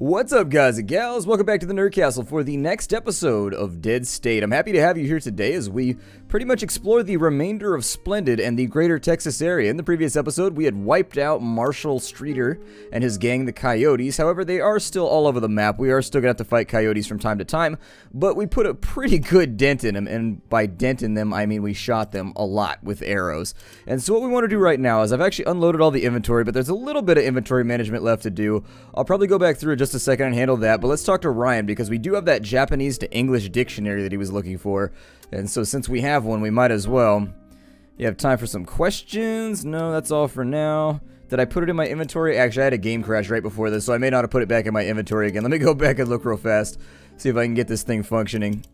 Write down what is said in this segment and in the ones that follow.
What's up, guys and gals? Welcome back to the Nerd Castle for the next episode of Dead State. I'm happy to have you here today as we pretty much explore the remainder of Splendid and the greater Texas area. In the previous episode, we had wiped out Marshall Streeter and his gang, the Coyotes. However, they are still all over the map. We are still going to have to fight Coyotes from time to time, but we put a pretty good dent in them, and by dent in them, I mean we shot them a lot with arrows. And so what we want to do right now is I've actually unloaded all the inventory, but there's a little bit of inventory management left to do. I'll probably go back through it just a second and handle that, but let's talk to Ryan because we do have that Japanese to English dictionary that he was looking for, and so since we have one, we might as well. You have time for some questions? No, that's all for now. Did I put it in my inventory? Actually, I had a game crash right before this, so I may not have put it back in my inventory again. Let me go back and look real fast, see if I can get this thing functioning.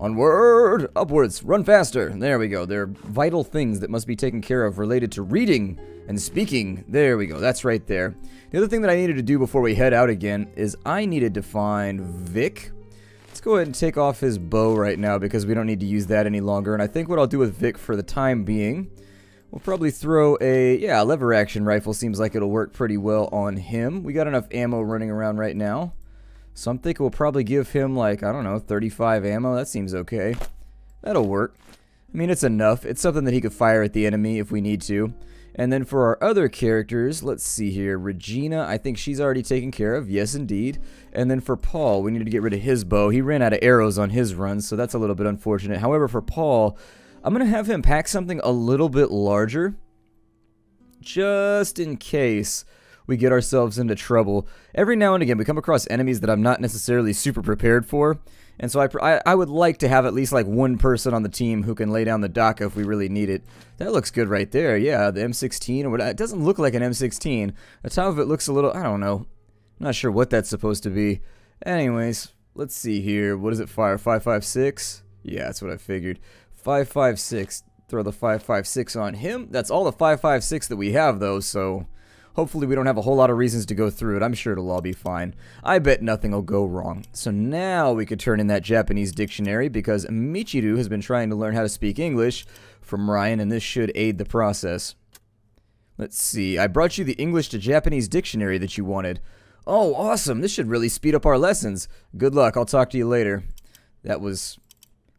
Onward! Upwards! Run faster! There we go. There are vital things that must be taken care of related to reading and speaking. There we go. That's right there. The other thing that I needed to do before we head out again is I needed to find Vic. Let's go ahead and take off his bow right now because we don't need to use that any longer. And I think what I'll do with Vic for the time being, we'll probably throw a lever action rifle. Seems like it'll work pretty well on him. We got enough ammo running around right now. So I'm thinking we'll probably give him, like, I don't know, 35 ammo. That seems okay. That'll work. I mean, it's enough. It's something that he could fire at the enemy if we need to. And then for our other characters, let's see here. Regina, I think she's already taken care of. Yes, indeed. And then for Paul, we need to get rid of his bow. He ran out of arrows on his run, so that's a little bit unfortunate. However, for Paul, I'm going to have him pack something a little bit larger, just in case we get ourselves into trouble. Every now and again, we come across enemies that I'm not necessarily super prepared for, and so I would like to have at least like one person on the team who can lay down the DACA if we really need it. That looks good right there. Yeah, the M16 or whatever. It doesn't look like an M16. The top of it looks a little, I don't know. I'm not sure what that's supposed to be. Anyways, let's see here. What does it fire? 5.56? Yeah, that's what I figured. 5.56. Throw the 5.56 on him. That's all the 5.56 that we have though, so hopefully we don't have a whole lot of reasons to go through it. I'm sure it'll all be fine. I bet nothing will go wrong. So now we could turn in that Japanese dictionary because Michiru has been trying to learn how to speak English from Ryan, and this should aid the process. Let's see. I brought you the English to Japanese dictionary that you wanted. Oh, awesome. This should really speed up our lessons. Good luck. I'll talk to you later. That was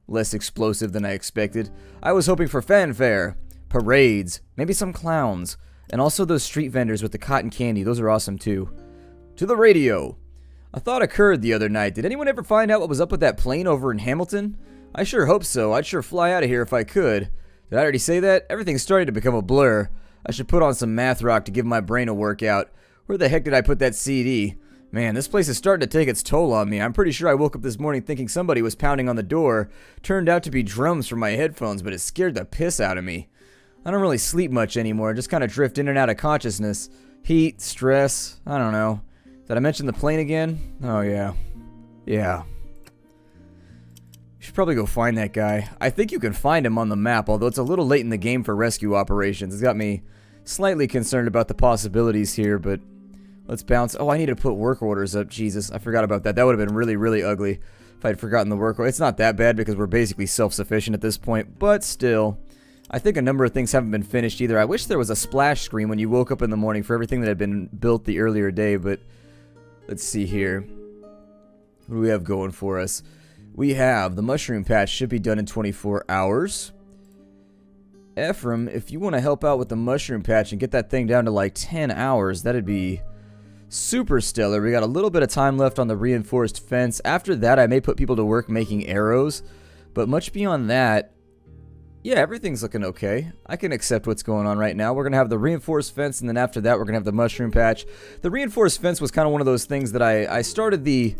less explosive than I expected. I was hoping for fanfare, parades, maybe some clowns. And also those street vendors with the cotton candy. Those are awesome too. To the radio. A thought occurred the other night. Did anyone ever find out what was up with that plane over in Hamilton? I sure hope so. I'd sure fly out of here if I could. Did I already say that? Everything's starting to become a blur. I should put on some math rock to give my brain a workout. Where the heck did I put that CD? Man, this place is starting to take its toll on me. I'm pretty sure I woke up this morning thinking somebody was pounding on the door. Turned out to be drums from my headphones, but it scared the piss out of me. I don't really sleep much anymore, just kind of drift in and out of consciousness. Heat, stress, I don't know. Did I mention the plane again? Oh yeah. Yeah. Should probably go find that guy. I think you can find him on the map, although it's a little late in the game for rescue operations. It's got me slightly concerned about the possibilities here, but let's bounce. Oh, I need to put work orders up. Jesus, I forgot about that. That would have been really, really ugly if I'd forgotten the work order. It's not that bad because we're basically self-sufficient at this point, but still. I think a number of things haven't been finished either. I wish there was a splash screen when you woke up in the morning for everything that had been built the earlier day, but let's see here. What do we have going for us? We have the mushroom patch should be done in 24 hours. Ephraim, if you want to help out with the mushroom patch and get that thing down to like 10 hours, that'd be super stellar. We got a little bit of time left on the reinforced fence. After that, I may put people to work making arrows, but much beyond that, yeah, everything's looking okay. I can accept what's going on right now. We're going to have the reinforced fence, and then after that, we're going to have the mushroom patch. The reinforced fence was kind of one of those things that I started the...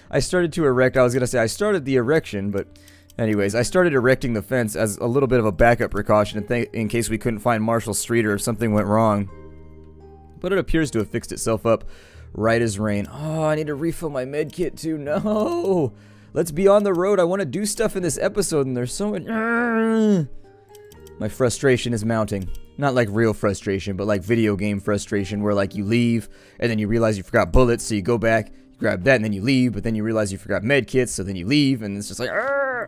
I started to erect. I was going to say I started the erection, but anyways, I started erecting the fence as a little bit of a backup precaution in case we couldn't find Marshall Streeter if something went wrong. But it appears to have fixed itself up right as rain. Oh, I need to refill my med kit too. No! Let's be on the road. I want to do stuff in this episode, and there's so much... My frustration is mounting. Not like real frustration, but like video game frustration, where like you leave, and then you realize you forgot bullets, so you go back, you grab that, and then you leave, but then you realize you forgot med kits, so then you leave, and it's just like... Oh,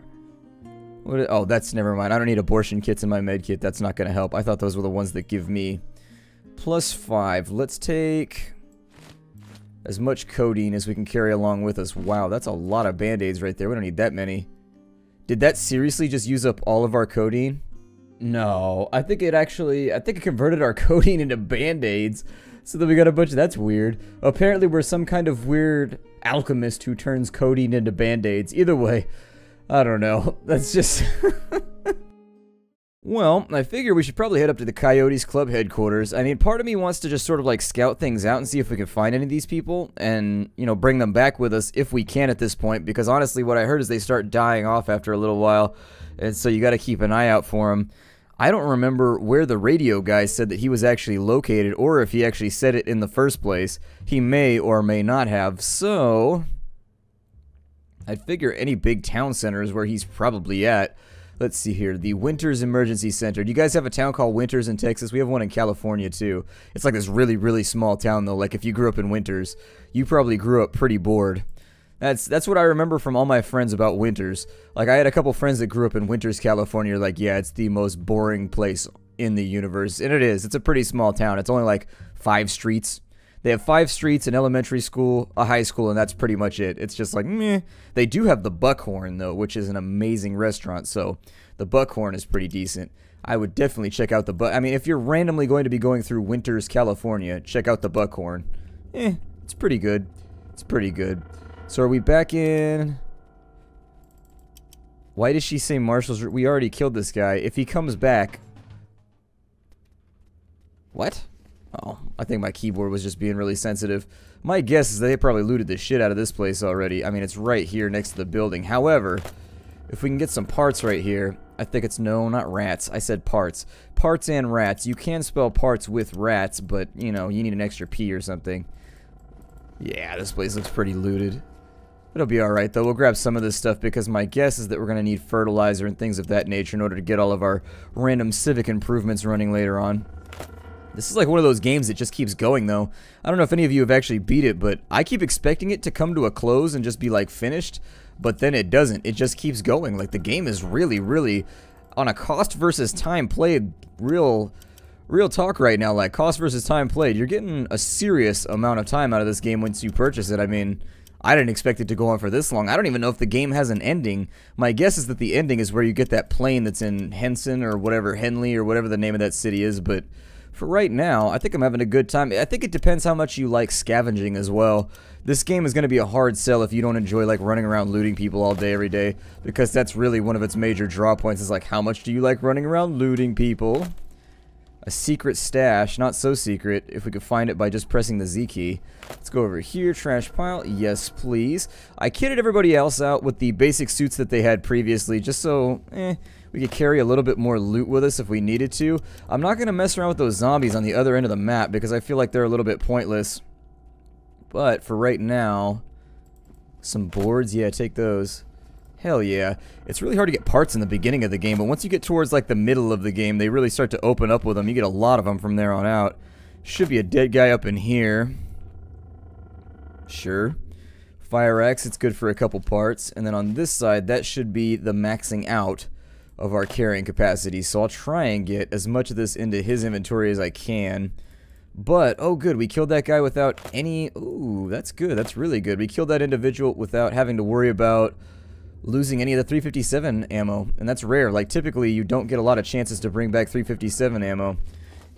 that's... Never mind. I don't need abortion kits in my med kit. That's not going to help. I thought those were the ones that give me +5. Let's take... as much codeine as we can carry along with us. Wow, that's a lot of band-aids right there. We don't need that many. Did that seriously just use up all of our codeine? No, I think it converted our codeine into band-aids. So then we got a bunch of, that's weird. Apparently we're some kind of weird alchemist who turns codeine into band-aids. Either way, I don't know. That's just... Well, I figure we should probably head up to the Coyotes Club headquarters. I mean, part of me wants to just sort of like scout things out and see if we can find any of these people and, you know, bring them back with us if we can at this point, because honestly what I heard is they start dying off after a little while, and so you got to keep an eye out for them. I don't remember where the radio guy said that he was actually located, or if he actually said it in the first place. He may or may not have, so I'd figure any big town center is where he's probably at. Let's see here, the Winters Emergency Center. Do you guys have a town called Winters in Texas? We have one in California too. It's like this really, really small town though. Like if you grew up in Winters, you probably grew up pretty bored. That's what I remember from all my friends about Winters. Like I had a couple friends that grew up in Winters, California. Like, yeah, it's the most boring place in the universe. And it is. It's a pretty small town. It's only like 5 streets. They have 5 streets, an elementary school, a high school, and that's pretty much it. It's just like, meh. They do have the Buckhorn, though, which is an amazing restaurant, so the Buckhorn is pretty decent. I would definitely check out the I mean, if you're randomly going to be going through Winters, California, check out the Buckhorn. It's pretty good. It's pretty good. So are we back in... Why does she say Marshall's... We already killed this guy. If he comes back... What? Oh, I think my keyboard was just being really sensitive. My guess is they probably looted the shit out of this place already. I mean, it's right here next to the building. However, if we can get some parts right here, I think it's, no, not rats. I said parts. Parts and rats. You can spell parts with rats, but, you know, you need an extra P or something. Yeah, this place looks pretty looted. It'll be alright, though. We'll grab some of this stuff because my guess is that we're going to need fertilizer and things of that nature in order to get all of our random civic improvements running later on. This is like one of those games that just keeps going, though. I don't know if any of you have actually beat it, but I keep expecting it to come to a close and just be, like, finished, but then it doesn't. It just keeps going. Like, the game is really, really, on a cost versus time played, real talk right now, like, cost versus time played. You're getting a serious amount of time out of this game once you purchase it. I mean, I didn't expect it to go on for this long. I don't even know if the game has an ending. My guess is that the ending is where you get that plane that's in Henson or whatever, Henley or whatever the name of that city is, but... For right now, I think I'm having a good time. I think it depends how much you like scavenging as well. This game is going to be a hard sell if you don't enjoy like running around looting people all day every day, because that's really one of its major draw points is like, how much do you like running around looting people? A secret stash, not so secret if we could find it by just pressing the Z key. Let's go over here, trash pile, yes please. I kitted everybody else out with the basic suits that they had previously just so, we could carry a little bit more loot with us if we needed to. I'm not going to mess around with those zombies on the other end of the map because I feel like they're a little bit pointless. But for right now, some boards, yeah, take those. Hell yeah. It's really hard to get parts in the beginning of the game, but once you get towards like the middle of the game, they really start to open up with them. You get a lot of them from there on out. Should be a dead guy up in here. Sure. Fire axe, it's good for a couple parts. And then on this side, that should be the maxing out of our carrying capacity, so I'll try and get as much of this into his inventory as I can. But, oh good, we killed that guy without any... Ooh, that's good, that's really good. We killed that individual without having to worry about losing any of the 357 ammo, and that's rare. Like, typically, you don't get a lot of chances to bring back 357 ammo.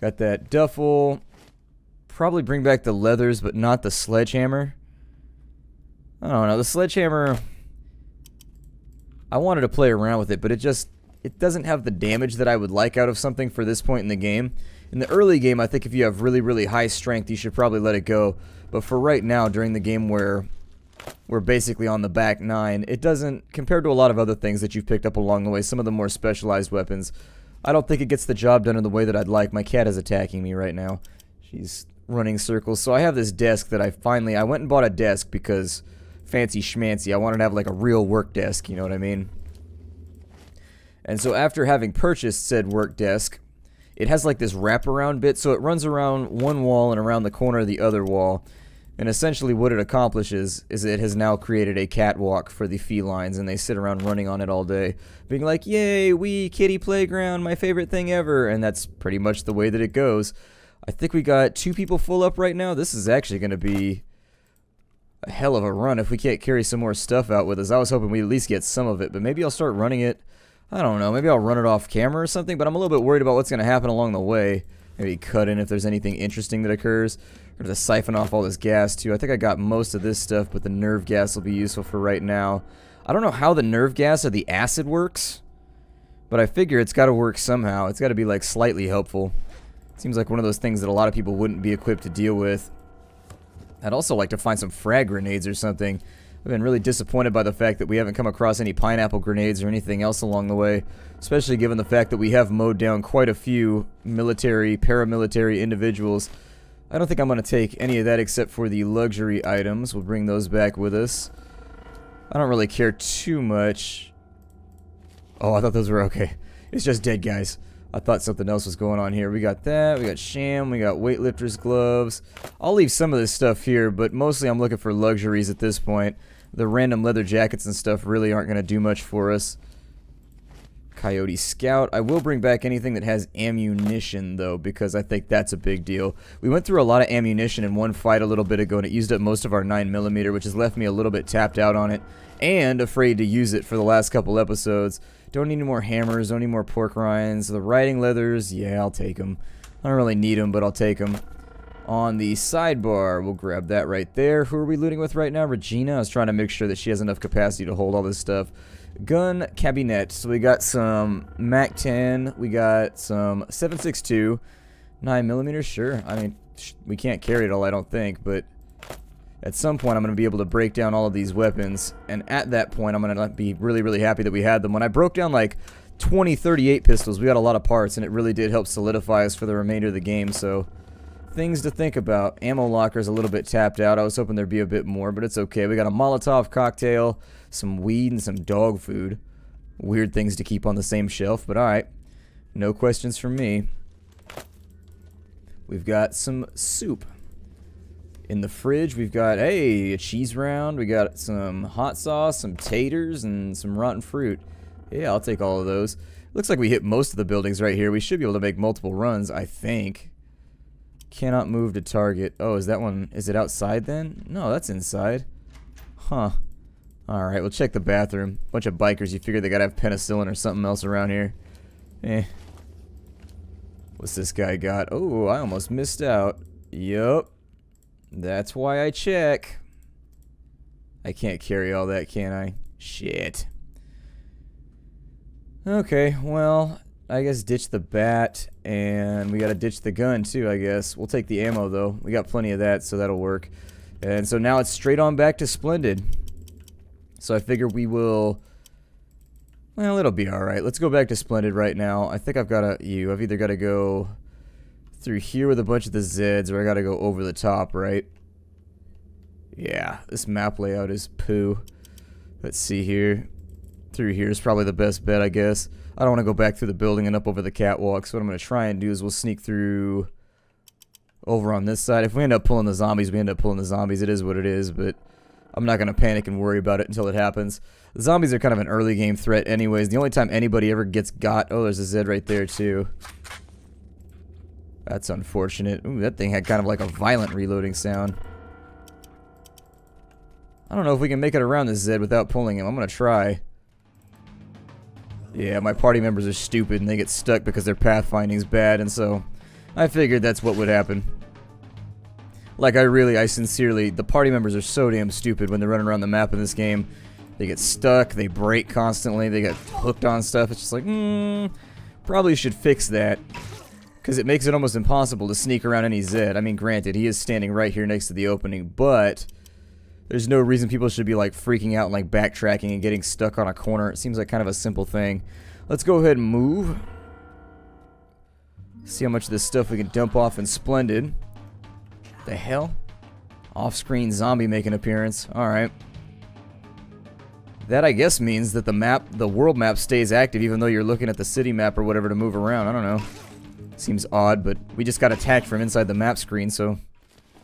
Got that duffel. Probably bring back the leathers, but not the sledgehammer. I don't know, the sledgehammer... I wanted to play around with it, but it doesn't have the damage that I would like out of something for this point in the game. In the early game, I think if you have really, really high strength, you should probably let it go. But for right now, during the game where we're basically on the back 9, it doesn't, compared to a lot of other things that you've picked up along the way, some of the more specialized weapons, I don't think it gets the job done in the way that I'd like. My cat is attacking me right now. She's running circles. So I have this desk that I went and bought a desk because fancy schmancy. I wanted to have like a real work desk, you know what I mean? And so after having purchased said work desk, it has like this wraparound bit, so it runs around one wall and around the corner of the other wall. And essentially what it accomplishes is it has now created a catwalk for the felines, and they sit around running on it all day, being like, yay, wee, kitty playground, my favorite thing ever. And that's pretty much the way that it goes. I think we got 2 people full up right now. This is actually going to be a hell of a run if we can't carry some more stuff out with us. I was hoping we'd at least get some of it, but maybe I'll start running it. I don't know, maybe I'll run it off camera or something, but I'm a little bit worried about what's going to happen along the way. Maybe cut in if there's anything interesting that occurs. We're going to siphon off all this gas too. I think I got most of this stuff, but the nerve gas will be useful for right now. I don't know how the nerve gas or the acid works, but I figure it's got to work somehow. It's got to be like slightly helpful. It seems like one of those things that a lot of people wouldn't be equipped to deal with. I'd also like to find some frag grenades or something. I've been really disappointed by the fact that we haven't come across any pineapple grenades or anything else along the way, especially given the fact that we have mowed down quite a few military, paramilitary individuals. I don't think I'm going to take any of that except for the luxury items. We'll bring those back with us. I don't really care too much. Oh, I thought those were okay. It's just dead guys. I thought something else was going on here. We got that, we got sham, we got weightlifter's gloves. I'll leave some of this stuff here, but mostly I'm looking for luxuries at this point. The random leather jackets and stuff really aren't going to do much for us. Coyote Scout. I will bring back anything that has ammunition, though, because I think that's a big deal. We went through a lot of ammunition in one fight a little bit ago, and it used up most of our 9mm, which has left me a little bit tapped out on it, and afraid to use it for the last couple episodes. Don't need any more hammers, don't need more pork rinds. The riding leathers, yeah, I'll take them. I don't really need them, but I'll take them. On the sidebar, we'll grab that right there. Who are we looting with right now? Regina. I was trying to make sure that she has enough capacity to hold all this stuff. Gun cabinet. So we got some MAC-10. We got some 7.62. 9mm, sure. I mean, we can't carry it all, I don't think, but at some point I'm going to be able to break down all of these weapons, and at that point I'm going to be really, really happy that we had them. When I broke down like 2038 pistols, we got a lot of parts, and it really did help solidify us for the remainder of the game, so things to think about. Ammo locker's a little bit tapped out. I was hoping there'd be a bit more, but it's okay. We got a Molotov cocktail, some weed, and some dog food. Weird things to keep on the same shelf, but alright. No questions from me. We've got some soup. In the fridge, we've got, hey, a cheese round. We got some hot sauce, some taters, and some rotten fruit. Yeah, I'll take all of those. Looks like we hit most of the buildings right here. We should be able to make multiple runs, I think. Cannot move to target. Oh, is that one, is it outside then? No, that's inside. Huh. Alright, we'll check the bathroom. Bunch of bikers, you figure they gotta have penicillin or something else around here. Eh. What's this guy got? Oh, I almost missed out. Yup. That's why I check. I can't carry all that, can I? Shit. Okay, well, I guess ditch the bat, and we gotta ditch the gun too, I guess. We'll take the ammo, though. We got plenty of that, so that'll work. And so now it's straight on back to Splendid. So I figure we will... Well, it'll be alright. Let's go back to Splendid right now. I think I've got I've either got to go through here with a bunch of the Zeds, or I got to go over the top, right? Yeah, this map layout is poo. Let's see here. Through here is probably the best bet, I guess. I don't want to go back through the building and up over the catwalk, so what I'm going to try and do is we'll sneak through over on this side. If we end up pulling the zombies, we end up pulling the zombies. It is what it is, but I'm not going to panic and worry about it until it happens. The zombies are kind of an early game threat anyways. The only time anybody ever gets got... Oh, there's a Zed right there, too. That's unfortunate. Ooh, that thing had kind of like a violent reloading sound. I don't know if we can make it around this Zed without pulling him. I'm going to try. Yeah, my party members are stupid and they get stuck because their pathfinding's bad, and so I figured that's what would happen. Like, I sincerely, the party members are so damn stupid when they're running around the map in this game. They get stuck, they break constantly, they get hooked on stuff. It's just like, probably should fix that. Because it makes it almost impossible to sneak around any Zed. I mean, granted, he is standing right here next to the opening, but there's no reason people should be like freaking out and like backtracking and getting stuck on a corner. It seems like kind of a simple thing. Let's go ahead and move. See how much of this stuff we can dump off in Splendid. The hell? Off-screen zombie make an appearance. Alright. That I guess means that the world map stays active even though you're looking at the city map or whatever to move around. I don't know. Seems odd, but we just got attacked from inside the map screen, so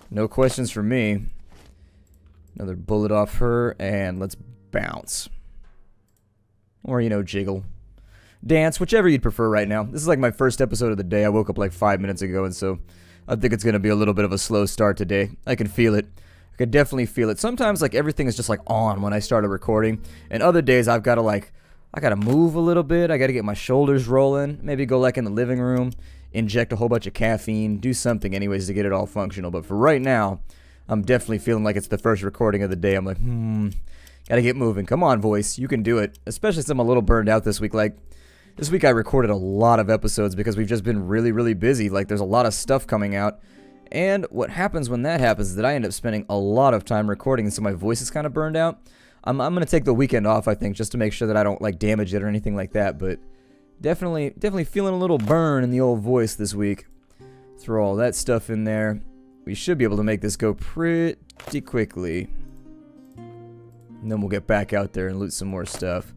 no questions from me. Another bullet off her, and let's bounce. Or, you know, jiggle. Dance, whichever you'd prefer right now. This is like my first episode of the day. I woke up like 5 minutes ago, and so I think it's going to be a little bit of a slow start today. I can feel it. I could definitely feel it. Sometimes, like, everything is just, like, on when I started recording. And other days, I've got to, like, I got to move a little bit. I got to get my shoulders rolling. Maybe go, like, in the living room, inject a whole bunch of caffeine, do something anyways to get it all functional. But for right now, I'm definitely feeling like it's the first recording of the day. I'm like, gotta get moving. Come on, voice. You can do it. Especially since I'm a little burned out this week. Like, this week I recorded a lot of episodes because we've just been really, really busy. Like, there's a lot of stuff coming out. And what happens when that happens is that I end up spending a lot of time recording, and so my voice is kind of burned out. I'm going to take the weekend off, I think, just to make sure that I don't, like, damage it or anything like that. But definitely feeling a little burn in the old voice this week. Throw all that stuff in there. We should be able to make this go pretty quickly. And then we'll get back out there and loot some more stuff.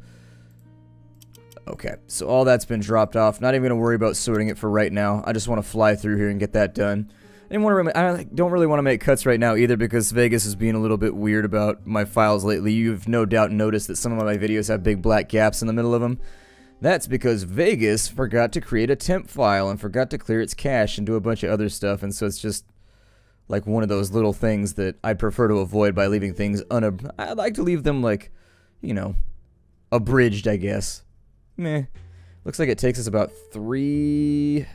Okay, so all that's been dropped off. Not even going to worry about sorting it for right now. I just want to fly through here and get that done. I don't really want to make cuts right now either because Vegas is being a little bit weird about my files lately. You've no doubt noticed that some of my videos have big black gaps in the middle of them. That's because Vegas forgot to create a temp file and forgot to clear its cache and do a bunch of other stuff, and so it's just like one of those little things that I'd prefer to avoid by leaving things I like to leave them, like, you know, abridged, I guess. Meh. Looks like it takes us about 3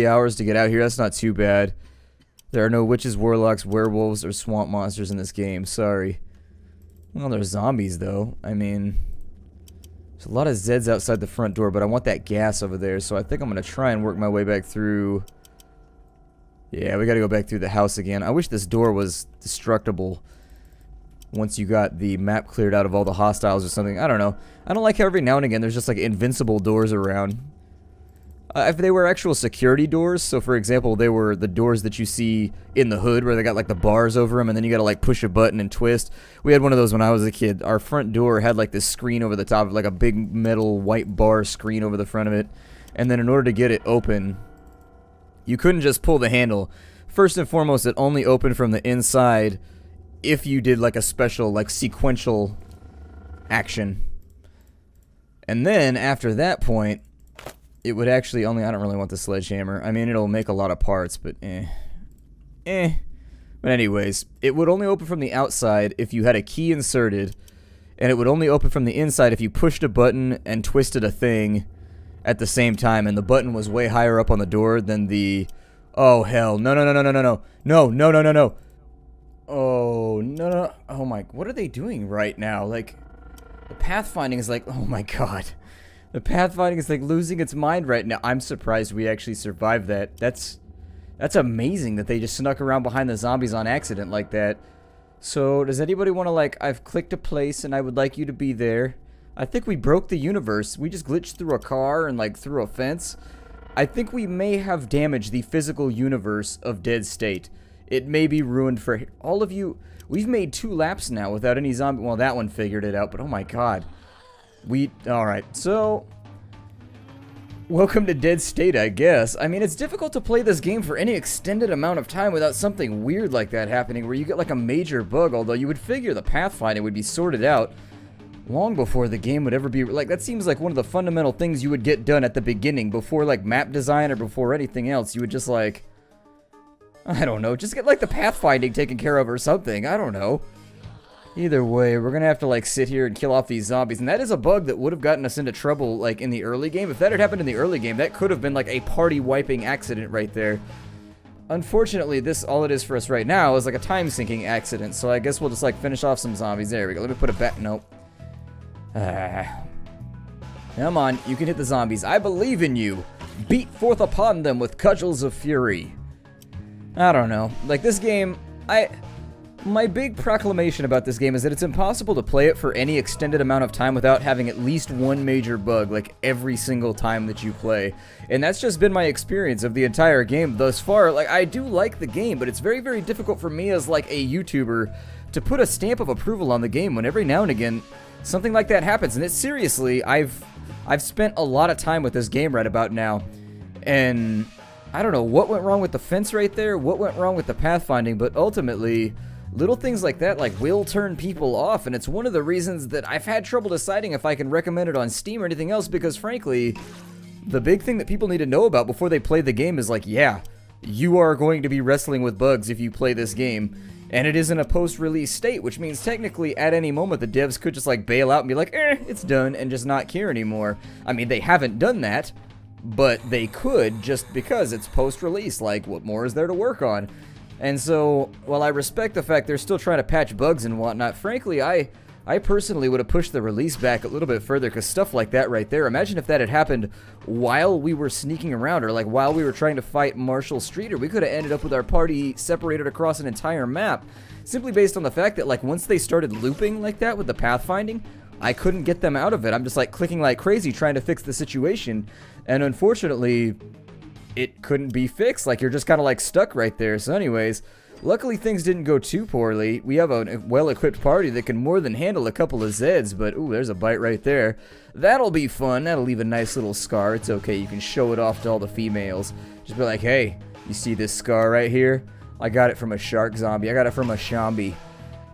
hours to get out here. That's not too bad. There are no witches, warlocks, werewolves, or swamp monsters in this game. Sorry. Well, there's zombies, though. I mean, there's a lot of Zeds outside the front door, but I want that gas over there, so I think I'm going to try and work my way back through. Yeah, we gotta go back through the house again. I wish this door was destructible once you got the map cleared out of all the hostiles or something. I don't know. I don't like how every now and again there's just like invincible doors around. If they were actual security doors, so for example, they were the doors that you see in the hood where they got like the bars over them and then you gotta like push a button and twist. We had one of those when I was a kid. Our front door had like this screen over the top of like a big metal white bar screen over the front of it. And then in order to get it open, you couldn't just pull the handle. First and foremost, it only opened from the inside if you did like a special, like sequential action. And then after that point, it would actually only, I don't really want the sledgehammer. I mean, it'll make a lot of parts, but But anyways, it would only open from the outside if you had a key inserted, and it would only open from the inside if you pushed a button and twisted a thing at the same time, and the button was way higher up on the door than the... Oh, hell. No. Oh, no. Oh, my... What are they doing right now? Like, the pathfinding is like... Oh, my God. The pathfinding is like losing its mind right now. I'm surprised we actually survived that. That's amazing that they just snuck around behind the zombies on accident like that. So, does anybody want to, like... I've clicked a place, and I would like you to be there. I think we broke the universe. We just glitched through a car and, like, through a fence. I think we may have damaged the physical universe of Dead State. It may be ruined for all of you. We've made 2 laps now without any zombie. Well, that one figured it out, but oh my God. Alright, so... Welcome to Dead State, I guess. I mean, it's difficult to play this game for any extended amount of time without something weird like that happening, where you get, like, a major bug, although you would figure the pathfinding would be sorted out long before the game would ever be... Like, that seems like one of the fundamental things you would get done at the beginning, before, like, map design or before anything else. You would just, like... I don't know, just get, like, the pathfinding taken care of or something. I don't know. Either way, we're gonna have to, like, sit here and kill off these zombies. And that is a bug that would have gotten us into trouble, like, in the early game. If that had happened in the early game, that could have been, like, a party-wiping accident right there. Unfortunately, all it is for us right now is, like, a time-sinking accident. So I guess we'll just, like, finish off some zombies. There we go. Let me put it back. Nope. Come on, you can hit the zombies. I believe in you. Beat forth upon them with cudgels of fury. I don't know. Like, this game, my big proclamation about this game is that it's impossible to play it for any extended amount of time without having at least one major bug, like, every single time that you play. And that's just been my experience of the entire game thus far. Like, I do like the game, but it's very, very difficult for me as, like, a YouTuber to put a stamp of approval on the game when every now and again something like that happens. And it's seriously, I've spent a lot of time with this game right about now, and I don't know what went wrong with the fence right there, what went wrong with the pathfinding, but ultimately, little things like that, like, will turn people off, and it's one of the reasons that I've had trouble deciding if I can recommend it on Steam or anything else, because frankly, the big thing that people need to know about before they play the game is, like, yeah, you are going to be wrestling with bugs if you play this game. And it is in a post-release state, which means technically at any moment the devs could just like bail out and be like, it's done, and just not care anymore. I mean, they haven't done that, but they could just because it's post-release. Like, what more is there to work on? And so, while I respect the fact they're still trying to patch bugs and whatnot, frankly, I personally would have pushed the release back a little bit further, because stuff like that right there, imagine if that had happened while we were sneaking around, or like while we were trying to fight Marshall Streeter. We could have ended up with our party separated across an entire map, simply based on the fact that like once they started looping like that with the pathfinding, I couldn't get them out of it. I'm just like clicking like crazy trying to fix the situation, and unfortunately, it couldn't be fixed. Like, you're just kind of like stuck right there. So anyways, luckily things didn't go too poorly. We have a well-equipped party that can more than handle a couple of Zeds, but ooh, there's a bite right there. That'll be fun. That'll leave a nice little scar. It's okay. You can show it off to all the females. Just be like, hey, you see this scar right here? I got it from a shark zombie. I got it from a shambi.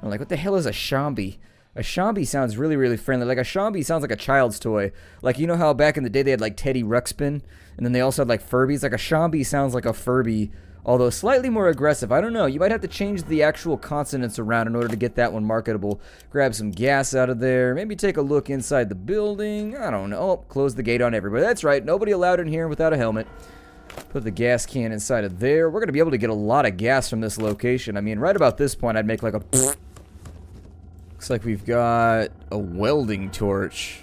I'm like, what the hell is a shambi? A shambi sounds really, really friendly. Like, a shambi sounds like a child's toy. Like, you know how back in the day they had like Teddy Ruxpin? And then they also had like Furbies? Like, a shambi sounds like a Furby, although slightly more aggressive. I don't know. You might have to change the actual consonants around in order to get that one marketable. Grab some gas out of there. Maybe take a look inside the building. I don't know. Oh, close the gate on everybody. That's right. Nobody allowed in here without a helmet. Put the gas can inside of there. We're going to be able to get a lot of gas from this location. I mean, right about this point, I'd make like a... Looks like we've got a welding torch.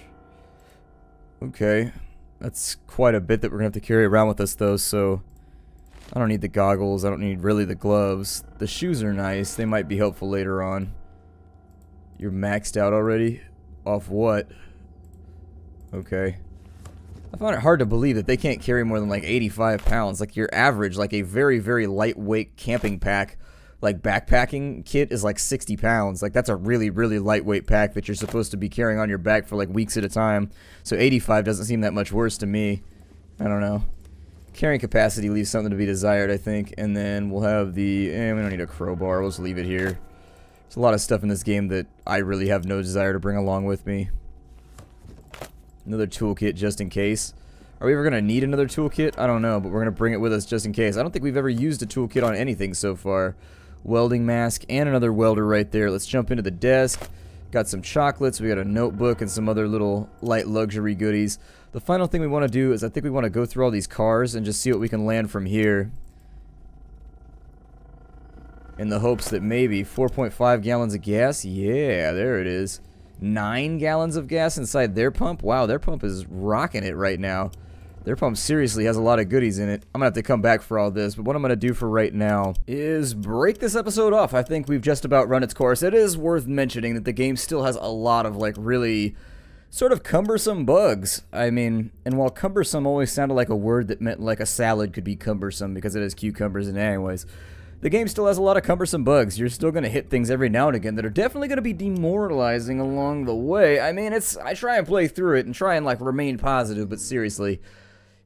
Okay. That's quite a bit that we're going to have to carry around with us, though, so... I don't need the goggles. I don't need really the gloves. The shoes are nice. They might be helpful later on. You're maxed out already? Off what? Okay. I find it hard to believe that they can't carry more than like 85 pounds. Like, your average, like a very, very lightweight camping pack, like backpacking kit is like 60 pounds. Like, that's a really, really lightweight pack that you're supposed to be carrying on your back for like weeks at a time. So 85 doesn't seem that much worse to me. I don't know. Carrying capacity leaves something to be desired, I think. And then we'll have the... we don't need a crowbar. We'll just leave it here. There's a lot of stuff in this game that I really have no desire to bring along with me. Another toolkit just in case. Are we ever going to need another toolkit? I don't know, but we're going to bring it with us just in case. I don't think we've ever used a toolkit on anything so far. Welding mask and another welder right there. Let's jump into the desk. Got some chocolates. We got a notebook and some other little light luxury goodies. The final thing we want to do is I think we want to go through all these cars and just see what we can land from here. In the hopes that maybe 4.5 gallons of gas. Yeah, there it is. 9 gallons of gas inside their pump. Wow, their pump is rocking it right now. Their pump seriously has a lot of goodies in it. I'm going to have to come back for all this, but what I'm going to do for right now is break this episode off. I think we've just about run its course. It is worth mentioning that the game still has a lot of, like, really sort of cumbersome bugs. I mean, and while cumbersome always sounded like a word that meant like a salad could be cumbersome because it has cucumbers in it anyways, the game still has a lot of cumbersome bugs. You're still going to hit things every now and again that are definitely going to be demoralizing along the way. I mean, I try and play through it and try and, like, remain positive, but seriously,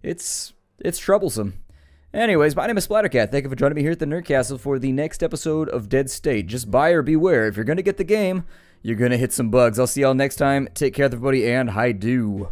it's troublesome. Anyways, my name is Splattercat. Thank you for joining me here at the Nerd Castle for the next episode of Dead State. Just buyer beware. If you're going to get the game, you're going to hit some bugs. I'll see y'all next time. Take care, everybody, and hi-do.